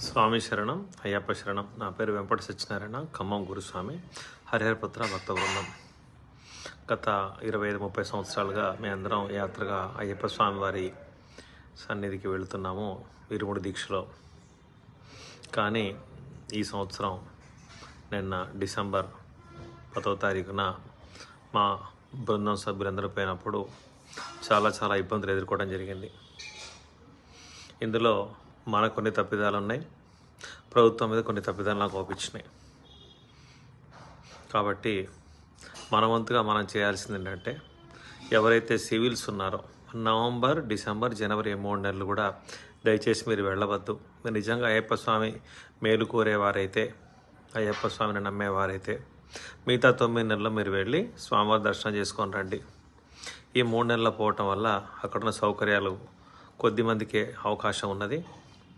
స్వామి శరణం, అయ్యప్ప శరణం. నా పేరు వెంపటి సత్యనారాయణ, ఖమ్మం గురుస్వామి, హరిహరపుత్ర భక్త బృందం. గత 25-30 సంవత్సరాలుగా మేము అందరం యాత్రగా అయ్యప్ప స్వామి వారి సన్నిధికి వెళుతున్నాము ఇరుముడి దీక్షలో. కానీ ఈ సంవత్సరం నిన్న డిసెంబర్ 10వ తారీఖున మా బృందం సభ్యులందరూ పోయినప్పుడు చాలా ఇబ్బందులు ఎదుర్కోవడం జరిగింది. ఇందులో మనకు కొన్ని తప్పిదాలు ఉన్నాయి, ప్రభుత్వం మీద కొన్ని తప్పిదాలు నాకు ఒప్పించినాయి. కాబట్టి మన వంతుగా మనం చేయాల్సింది ఏంటంటే, ఎవరైతే సివిల్స్ ఉన్నారో నవంబర్, డిసెంబర్, జనవరి 3 నెలలు కూడా దయచేసి మీరు వెళ్ళవద్దు. మీరు నిజంగా అయ్యప్ప స్వామి మేలు కోరేవారైతే, అయ్యప్ప స్వామిని నమ్మేవారైతే మిగతా 9 నెలలు మీరు వెళ్ళి స్వామివారి దర్శనం చేసుకొని రండి. ఈ 3 నెలలు పోవటం వల్ల అక్కడున్న సౌకర్యాలు కొద్దిమందికే అవకాశం ఉన్నది.